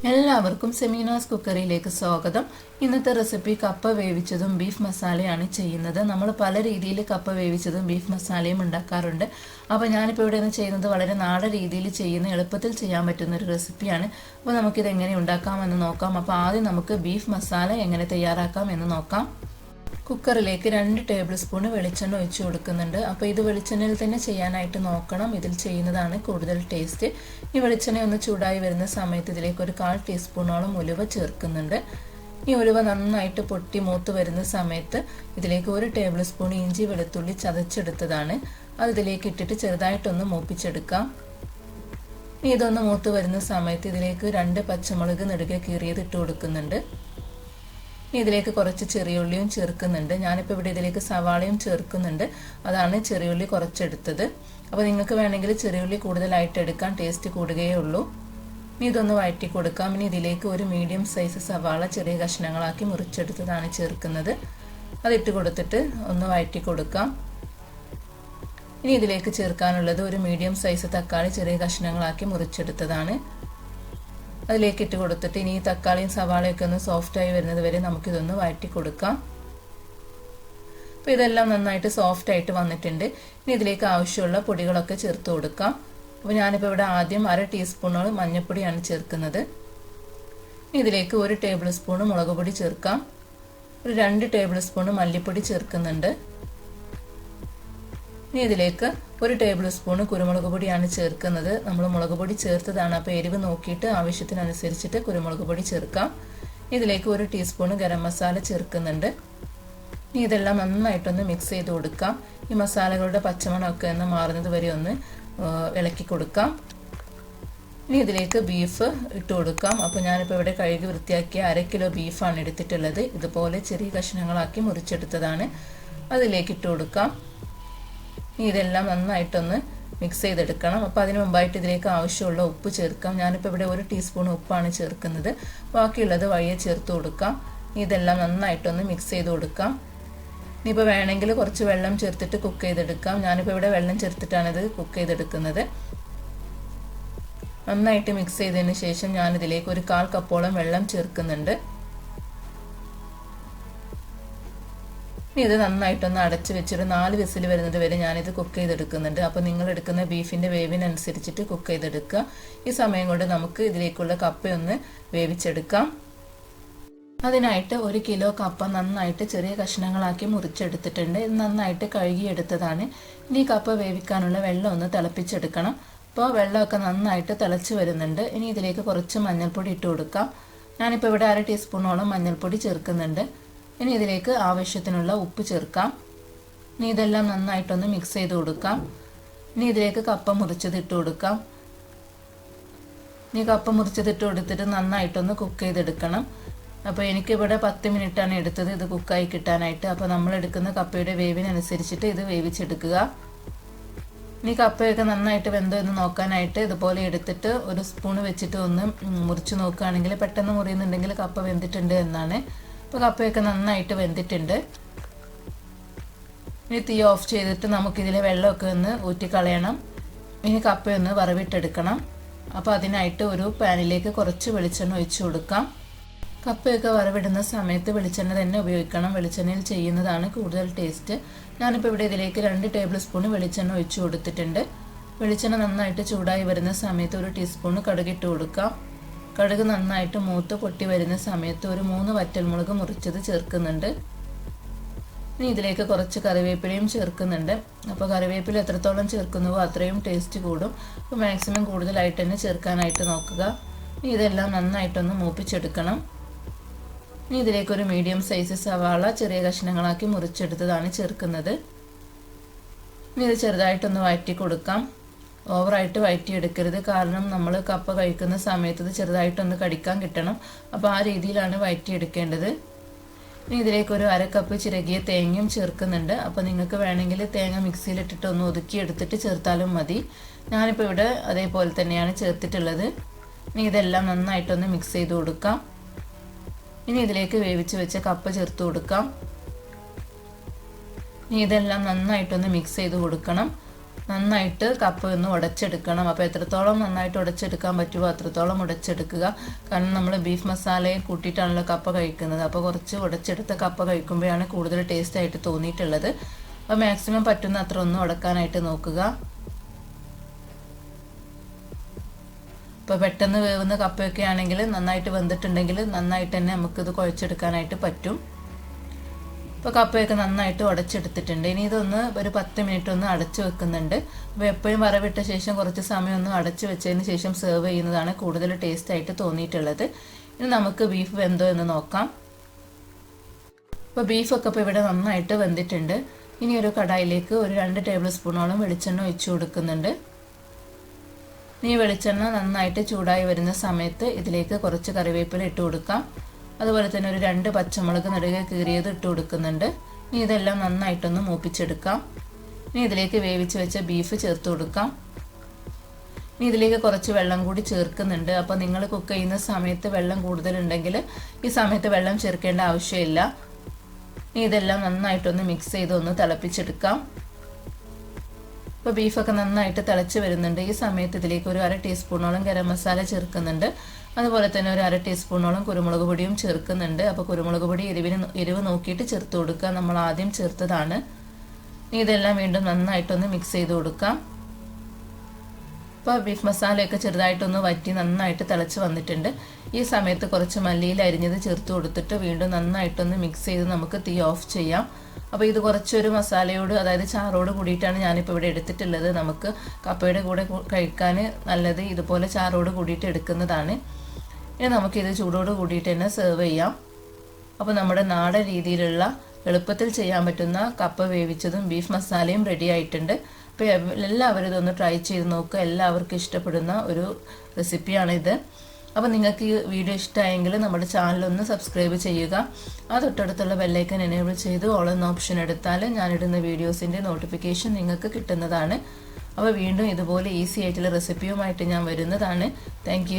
എല്ലാവർക്കും സെമീനാസ് കുക്കറിയിലേക്ക് സ്വാഗതം. ഇന്നത്തെ റെസിപ്പി കപ്പ വേവിച്ചതും ബീഫ് മസാലയാണ് ചെയ്യുന്നത്. നമ്മൾ പല രീതിയിൽ കപ്പ വേവിച്ചതും ബീഫ് മസാലയും ഉണ്ടാക്കാറുണ്ട്. അപ്പോൾ ഞാനിപ്പോൾ ഇവിടെ നിന്ന് ചെയ്യുന്നത് വളരെ നാടൻ രീതിയിൽ ചെയ്യുന്ന എളുപ്പത്തിൽ ചെയ്യാൻ പറ്റുന്ന ഒരു റെസിപ്പിയാണ്. അപ്പോൾ നമുക്കിത് എങ്ങനെ ഉണ്ടാക്കാമെന്ന് നോക്കാം. അപ്പോൾ ആദ്യം നമുക്ക് ബീഫ് മസാല എങ്ങനെ തയ്യാറാക്കാം എന്ന് നോക്കാം. കുക്കറിലേക്ക് 2 ടേബിൾ സ്പൂൺ വെളിച്ചെണ്ണ ഒഴിച്ചു കൊടുക്കുന്നുണ്ട്. അപ്പോൾ ഇത് വെളിച്ചെണ്ണയിൽ തന്നെ ചെയ്യാനായിട്ട് നോക്കണം. ഇതിൽ ചെയ്യുന്നതാണ് കൂടുതൽ ടേസ്റ്റ്. ഈ വെളിച്ചെണ്ണ ഒന്ന് ചൂടായി വരുന്ന സമയത്ത് ഇതിലേക്ക് ഒരു 1/4 ടീസ്പൂണോളം ഉലുവ ചേർക്കുന്നുണ്ട്. ഈ ഉലുവ നന്നായിട്ട് പൊട്ടി മൂത്ത് വരുന്ന സമയത്ത് ഇതിലേക്ക് 1 ടേബിൾ സ്പൂൺ ഇഞ്ചി വെളുത്തുള്ളി ചതച്ചെടുത്തതാണ്. അത് ഇതിലേക്ക് ഇട്ടിട്ട് ചെറുതായിട്ടൊന്ന് മൂപ്പിച്ചെടുക്കാം. ഇതൊന്ന് മൂത്ത് വരുന്ന സമയത്ത് ഇതിലേക്ക് 2 പച്ചമുളക് നെടുകെ കീറിയത് ഇട്ട് കൊടുക്കുന്നുണ്ട്. ഇതിലേക്ക് കുറച്ച് ചെറിയുള്ളിയും ചേർക്കുന്നുണ്ട്. ഞാനിപ്പോൾ ഇവിടെ ഇതിലേക്ക് സവാളയും ചേർക്കുന്നുണ്ട്. അതാണ് ചെറിയുള്ളി കുറച്ചെടുത്തത്. അപ്പോൾ നിങ്ങൾക്ക് വേണമെങ്കിൽ ചെറിയുള്ളി കൂടുതലായിട്ട് എടുക്കാൻ, ടേസ്റ്റ് കൂടുകയേ ഉള്ളൂ. ഇതൊന്ന് വഴറ്റി കൊടുക്കാം. ഇനി ഇതിലേക്ക് ഒരു മീഡിയം സൈസ് സവാള ചെറിയ കഷ്ണങ്ങളാക്കി മുറിച്ചെടുത്തതാണ് ചേർക്കുന്നത്. അതിട്ട് കൊടുത്തിട്ട് ഒന്ന് വഴറ്റി കൊടുക്കാം. ഇനി ഇതിലേക്ക് ചേർക്കാനുള്ളത് ഒരു മീഡിയം സൈസ് തക്കാളി ചെറിയ കഷ്ണങ്ങളാക്കി മുറിച്ചെടുത്തതാണ്. അതിലേക്ക് ഇട്ട് കൊടുത്തിട്ട് ഇനി തക്കാളിയും സവാളയൊക്കെ ഒന്ന് സോഫ്റ്റായി വരുന്നത് വരെ നമുക്കിതൊന്ന് വഴറ്റി കൊടുക്കാം. അപ്പോൾ ഇതെല്ലാം നന്നായിട്ട് സോഫ്റ്റായിട്ട് വന്നിട്ടുണ്ട്. ഇനി ഇതിലേക്ക് ആവശ്യമുള്ള പൊടികളൊക്കെ ചേർത്ത് കൊടുക്കാം. അപ്പോൾ ഞാനിപ്പോൾ ഇവിടെ ആദ്യം 1/2 ടീസ്പൂണോളം മഞ്ഞൾപ്പൊടിയാണ് ചേർക്കുന്നത്. ഇതിലേക്ക് 1 ടേബിൾ സ്പൂൺ മുളക് പൊടി ചേർക്കാം. ഒരു 2 ടേബിൾ സ്പൂൺ മല്ലിപ്പൊടി ചേർക്കുന്നുണ്ട്. ഇനി ഇതിലേക്ക് 1 ടേബിൾ സ്പൂൺ കുരുമുളക് പൊടിയാണ് ചേർക്കുന്നത്. നമ്മൾ മുളക് പൊടി ചേർത്തതാണ്. അപ്പോൾ എരിവ് നോക്കിയിട്ട് ആവശ്യത്തിനനുസരിച്ചിട്ട് കുരുമുളക് പൊടി ചേർക്കാം. ഇതിലേക്ക് 1 ടീസ്പൂൺ ഗരം മസാല ചേർക്കുന്നുണ്ട്. ഇനി ഇതെല്ലാം നന്നായിട്ടൊന്ന് മിക്സ് ചെയ്ത് കൊടുക്കാം. ഈ മസാലകളുടെ പച്ചമണമൊക്കെ ഒന്ന് മാറുന്നത് വരെ ഒന്ന് ഇളക്കി കൊടുക്കാം. ഇനി ഇതിലേക്ക് ബീഫ് ഇട്ട് കൊടുക്കാം. അപ്പോൾ ഞാനിപ്പോൾ ഇവിടെ കഴുകി വൃത്തിയാക്കിയ 1/2 കിലോ ബീഫാണ് എടുത്തിട്ടുള്ളത്. ഇതുപോലെ ചെറിയ കഷ്ണങ്ങളാക്കി മുറിച്ചെടുത്തതാണ്. അതിലേക്ക് ഇട്ട് കൊടുക്കാം. ഇതെല്ലാം നന്നായിട്ടൊന്ന് മിക്സ് ചെയ്തെടുക്കണം. അപ്പോൾ അതിന് മുമ്പായിട്ട് ഇതിലേക്ക് ആവശ്യമുള്ള ഉപ്പ് ചേർക്കാം. ഞാനിപ്പോൾ ഇവിടെ 1 ടീസ്പൂൺ ഉപ്പാണ് ചേർക്കുന്നത്. ബാക്കിയുള്ളത് വഴിയെ ചേർത്ത് കൊടുക്കാം. ഇതെല്ലാം നന്നായിട്ടൊന്ന് മിക്സ് ചെയ്ത് കൊടുക്കാം. ഇനിയിപ്പോൾ വേണമെങ്കിൽ കുറച്ച് വെള്ളം ചേർത്തിട്ട് കുക്ക് ചെയ്തെടുക്കാം. ഞാനിപ്പോൾ ഇവിടെ വെള്ളം ചേർത്തിട്ടാണ് ഇത് കുക്ക് ചെയ്തെടുക്കുന്നത്. നന്നായിട്ട് മിക്സ് ചെയ്തതിന് ശേഷം ഞാനിതിലേക്ക് ഒരു 1/4 കപ്പോളം വെള്ളം ചേർക്കുന്നുണ്ട്. ഇനി ഇത് നന്നായിട്ടൊന്ന് അടച്ച് വെച്ചൊരു 4 വിസിൽ വരുന്നത് വരെ ഞാനിത് കുക്ക് ചെയ്തെടുക്കുന്നുണ്ട്. അപ്പോൾ നിങ്ങൾ എടുക്കുന്ന ബീഫിൻ്റെ വേവിനനുസരിച്ചിട്ട് കുക്ക് ചെയ്തെടുക്കുക. ഈ സമയം കൊണ്ട് നമുക്ക് ഇതിലേക്കുള്ള കപ്പയൊന്ന് വേവിച്ചെടുക്കാം. അതിനായിട്ട് 1 കിലോ കപ്പ നന്നായിട്ട് ചെറിയ കഷ്ണങ്ങളാക്കി മുറിച്ചെടുത്തിട്ടുണ്ട്. ഇത് നന്നായിട്ട് കഴുകിയെടുത്തതാണ്. ഇനി കപ്പ വേവിക്കാനുള്ള വെള്ളം ഒന്ന് തിളപ്പിച്ചെടുക്കണം. അപ്പോൾ വെള്ളമൊക്കെ നന്നായിട്ട് തിളച്ച് വരുന്നുണ്ട്. ഇനി ഇതിലേക്ക് കുറച്ച് മഞ്ഞൾപ്പൊടി ഇട്ട് കൊടുക്കാം. ഞാനിപ്പോൾ ഇവിടെ 1/2 ടീസ്പൂണോളം മഞ്ഞൾപ്പൊടി ചേർക്കുന്നുണ്ട്. ഇനി ഇതിലേക്ക് ആവശ്യത്തിനുള്ള ഉപ്പ് ചേർക്കാം. ഇനി ഇതെല്ലാം നന്നായിട്ടൊന്ന് മിക്സ് ചെയ്ത് കൊടുക്കാം. ഇനി ഇതിലേക്ക് കപ്പ മുറിച്ചത് ഇട്ട് കൊടുക്കാം. ഇനി കപ്പ മുറിച്ചത് ഇട്ട് കൊടുത്തിട്ട് നന്നായിട്ടൊന്ന് കുക്ക് ചെയ്തെടുക്കണം. അപ്പോൾ എനിക്കിവിടെ 10 മിനിറ്റാണ് എടുത്തത് ഇത് കുക്കായി കിട്ടാനായിട്ട്. അപ്പോൾ നമ്മൾ എടുക്കുന്ന കപ്പയുടെ വേവിനനുസരിച്ചിട്ട് ഇത് വേവിച്ചെടുക്കുക. ഇനി കപ്പയൊക്കെ നന്നായിട്ട് വെന്തോ എന്ന് നോക്കാനായിട്ട് ഇതുപോലെ എടുത്തിട്ട് ഒരു സ്പൂൺ വെച്ചിട്ട് ഒന്ന് മുറിച്ച് നോക്കുകയാണെങ്കിൽ പെട്ടെന്ന് മുറിയുന്നുണ്ടെങ്കിൽ കപ്പ വെന്തിട്ടുണ്ട് എന്നാണ്. അപ്പോൾ കപ്പയൊക്കെ നന്നായിട്ട് വെന്തിട്ടുണ്ട്. ഇനി തീ ഓഫ് ചെയ്തിട്ട് നമുക്കിതിലെ വെള്ളമൊക്കെ ഒന്ന് ഊറ്റിക്കളയണം. ഇനി കപ്പയൊന്ന് വറവിട്ടെടുക്കണം. അപ്പോൾ അതിനായിട്ട് ഒരു പാനിലേക്ക് കുറച്ച് വെളിച്ചെണ്ണ ഒഴിച്ചു കൊടുക്കാം. കപ്പയൊക്കെ വറവിടുന്ന സമയത്ത് വെളിച്ചെണ്ണ തന്നെ ഉപയോഗിക്കണം. വെളിച്ചെണ്ണയിൽ ചെയ്യുന്നതാണ് കൂടുതൽ ടേസ്റ്റ്. ഞാനിപ്പോൾ ഇവിടെ ഇതിലേക്ക് 2 ടേബിൾ സ്പൂൺ വെളിച്ചെണ്ണ ഒഴിച്ചു കൊടുത്തിട്ടുണ്ട്. വെളിച്ചെണ്ണ നന്നായിട്ട് ചൂടായി വരുന്ന സമയത്ത് 1 ടീസ്പൂൺ കടുകിട്ട് കൊടുക്കാം. കടുക് നന്നായിട്ട് മൂത്ത് പൊട്ടി വരുന്ന സമയത്ത് ഒരു 3 വറ്റൽമുളക് മുറിച്ചത് ചേർക്കുന്നുണ്ട്. ഇനി ഇതിലേക്ക് കുറച്ച് കറിവേപ്പിലയും ചേർക്കുന്നുണ്ട്. അപ്പോൾ കറിവേപ്പില എത്രത്തോളം ചേർക്കുന്നുവോ അത്രയും ടേസ്റ്റ് കൂടും. അപ്പോൾ മാക്സിമം കൂടുതലായിട്ട് തന്നെ ചേർക്കാനായിട്ട് നോക്കുക. ഇനി ഇതെല്ലാം നന്നായിട്ടൊന്ന് മൂപ്പിച്ചെടുക്കണം. ഇനി ഇതിലേക്ക് ഒരു മീഡിയം സൈസ് സവാള ചെറിയ കഷ്ണങ്ങളാക്കി മുറിച്ചെടുത്തതാണ് ചേർക്കുന്നത്. ഇനി ഇത് ചെറുതായിട്ടൊന്ന് വഴറ്റി കൊടുക്കാം. ഓവറായിട്ട് വഴറ്റിയെടുക്കരുത്. കാരണം നമ്മൾ കപ്പ കഴിക്കുന്ന സമയത്ത് ഇത് ചെറുതായിട്ടൊന്ന് കടിക്കാൻ കിട്ടണം. അപ്പോൾ ആ രീതിയിലാണ് വഴറ്റിയെടുക്കേണ്ടത്. ഇനി ഇതിലേക്ക് ഒരു 1/2 കപ്പ് ചിരകിയ തേങ്ങയും ചേർക്കുന്നുണ്ട്. അപ്പോൾ നിങ്ങൾക്ക് വേണമെങ്കിൽ തേങ്ങ മിക്സിയിലിട്ടിട്ട് ഒന്ന് ഒതുക്കിയെടുത്തിട്ട് ചേർത്താലും മതി. ഞാനിപ്പോൾ ഇവിടെ അതേപോലെ തന്നെയാണ് ചേർത്തിട്ടുള്ളത്. ഇനി ഇതെല്ലാം നന്നായിട്ടൊന്ന് മിക്സ് ചെയ്ത് കൊടുക്കാം. ഇനി ഇതിലേക്ക് വേവിച്ച് വെച്ച കപ്പ ചേർത്ത് കൊടുക്കാം. ഇനി ഇതെല്ലാം നന്നായിട്ടൊന്ന് മിക്സ് ചെയ്ത് കൊടുക്കണം. നന്നായിട്ട് കപ്പ ഒന്ന് ഉടച്ചെടുക്കണം. അപ്പോൾ എത്രത്തോളം നന്നായിട്ട് ഉടച്ചെടുക്കാൻ പറ്റുമോ അത്രത്തോളം ഉടച്ചെടുക്കുക. കാരണം നമ്മൾ ബീഫ് മസാലയും കൂട്ടിയിട്ടാണല്ലോ കപ്പ കഴിക്കുന്നത്. അപ്പോൾ കുറച്ച് ഉടച്ചെടുത്ത കപ്പ കഴിക്കുമ്പോഴാണ് കൂടുതൽ ടേസ്റ്റ് ആയിട്ട് തോന്നിയിട്ടുള്ളത്. അപ്പോൾ മാക്സിമം പറ്റുന്ന അത്ര ഒന്ന് ഉടക്കാനായിട്ട് നോക്കുക. ഇപ്പോൾ പെട്ടെന്ന് വേവുന്ന കപ്പയൊക്കെ ആണെങ്കിൽ നന്നായിട്ട് വെന്തിട്ടുണ്ടെങ്കിൽ നന്നായിട്ട് തന്നെ നമുക്കിത് കുഴച്ചെടുക്കാനായിട്ട് പറ്റും. ഇപ്പോൾ കപ്പയൊക്കെ നന്നായിട്ട് ഉടച്ചെടുത്തിട്ടുണ്ട്. ഇനി ഇതൊന്ന് ഒരു 10 മിനിറ്റ് ഒന്ന് അടച്ചു വെക്കുന്നുണ്ട്. അപ്പോൾ എപ്പോഴും വറവിട്ട ശേഷം കുറച്ച് സമയം ഒന്ന് അടച്ചു വെച്ചതിന് ശേഷം സെർവ് ചെയ്യുന്നതാണ് കൂടുതൽ ടേസ്റ്റ് ആയിട്ട് തോന്നിയിട്ടുള്ളത്. ഇനി നമുക്ക് ബീഫ് വെന്തോ എന്ന് നോക്കാം. അപ്പോൾ ബീഫൊക്കെ ഇപ്പോൾ ഇവിടെ നന്നായിട്ട് വെന്തിട്ടുണ്ട്. ഇനി ഒരു കടായിലേക്ക് ഒരു 2 ടേബിൾ സ്പൂണോളം വെളിച്ചെണ്ണ ഒഴിച്ചു കൊടുക്കുന്നുണ്ട്. ഈ വെളിച്ചെണ്ണ നന്നായിട്ട് ചൂടായി വരുന്ന സമയത്ത് ഇതിലേക്ക് കുറച്ച് കറിവേപ്പില ഇട്ട് കൊടുക്കാം. അതുപോലെ തന്നെ ഒരു 2 പച്ചമുളക് നെടുകെ കീറിയത് ഇട്ട് കൊടുക്കുന്നുണ്ട്. ഇനി ഇതെല്ലാം നന്നായിട്ടൊന്ന് മൂപ്പിച്ചെടുക്കാം. ഇനി ഇതിലേക്ക് വേവിച്ച് വെച്ച ബീഫ് ചേർത്ത് കൊടുക്കാം. ഇനി ഇതിലേക്ക് കുറച്ച് വെള്ളം കൂടി ചേർക്കുന്നുണ്ട്. അപ്പോൾ നിങ്ങൾ കുക്ക് ചെയ്യുന്ന സമയത്ത് വെള്ളം കൂടുതലുണ്ടെങ്കിൽ ഈ സമയത്ത് വെള്ളം ചേർക്കേണ്ട ആവശ്യമില്ല. ഇനി ഇതെല്ലാം നന്നായിട്ടൊന്ന് മിക്സ് ചെയ്ത് ഒന്ന് തിളപ്പിച്ചെടുക്കാം. ഇപ്പോൾ ബീഫൊക്കെ നന്നായിട്ട് തിളച്ച് വരുന്നുണ്ട്. ഈ സമയത്ത് ഇതിലേക്ക് ഒരു 1/2 ടീസ്പൂണോളം ഗരം മസാല ചേർക്കുന്നുണ്ട്. അതുപോലെ തന്നെ ഒരു 1/2 ടീസ്പൂണോളം കുരുമുളക് പൊടിയും ചേർക്കുന്നുണ്ട്. അപ്പോൾ കുരുമുളക് പൊടി എരിവ് നോക്കിയിട്ട് ചേർത്ത് കൊടുക്കുക. നമ്മൾ ആദ്യം ചേർത്തതാണ്. ഇതെല്ലാം വീണ്ടും നന്നായിട്ടൊന്ന് മിക്സ് ചെയ്ത് കൊടുക്കാം. ഇപ്പോൾ ബീഫ് മസാലയൊക്കെ ചെറുതായിട്ടൊന്ന് വറ്റി നന്നായിട്ട് തിളച്ച് വന്നിട്ടുണ്ട്. ഈ സമയത്ത് കുറച്ച് മല്ലിയില അരിഞ്ഞത് ചേർത്ത് കൊടുത്തിട്ട് വീണ്ടും നന്നായിട്ടൊന്ന് മിക്സ് ചെയ്ത് നമുക്ക് തീ ഓഫ് ചെയ്യാം. അപ്പോൾ ഇത് കുറച്ചൊരു മസാലയോട് അതായത് ചാറോട് കൂടിയിട്ടാണ് ഞാനിപ്പോൾ ഇവിടെ എടുത്തിട്ടുള്ളത്. നമുക്ക് കപ്പയുടെ കൂടെ കഴിക്കാൻ നല്ലത് ഇതുപോലെ ചാറോട് കൂടിയിട്ട് എടുക്കുന്നതാണ്. ഇനി നമുക്കിത് ചൂടോട് കൂടിയിട്ട് തന്നെ സെർവ് ചെയ്യാം. അപ്പോൾ നമ്മുടെ നാടൻ രീതിയിലുള്ള എളുപ്പത്തിൽ ചെയ്യാൻ പറ്റുന്ന കപ്പ വേവിച്ചതും ബീഫ് മസാലയും റെഡി ആയിട്ടുണ്ട്. അപ്പോൾ എല്ലാവരും ഇതൊന്ന് ട്രൈ ചെയ്ത് നോക്കുക. എല്ലാവർക്കും ഇഷ്ടപ്പെടുന്ന ഒരു റെസിപ്പിയാണിത്. അപ്പോൾ നിങ്ങൾക്ക് ഈ വീഡിയോ ഇഷ്ടമായെങ്കിൽ നമ്മുടെ ചാനലൊന്ന് സബ്സ്ക്രൈബ് ചെയ്യുക. ആ തൊട്ടടുത്തുള്ള ബെല്ലൈക്കൻ എനേബിൾ ചെയ്ത് ഓൾ എന്ന ഓപ്ഷൻ എടുത്താൽ ഞാനിടുന്ന വീഡിയോസിൻ്റെ നോട്ടിഫിക്കേഷൻ നിങ്ങൾക്ക് കിട്ടുന്നതാണ്. അപ്പോൾ വീണ്ടും ഇതുപോലെ ഈസി ആയിട്ടുള്ള റെസിപ്പിയുമായിട്ട് ഞാൻ വരുന്നതാണ്. താങ്ക്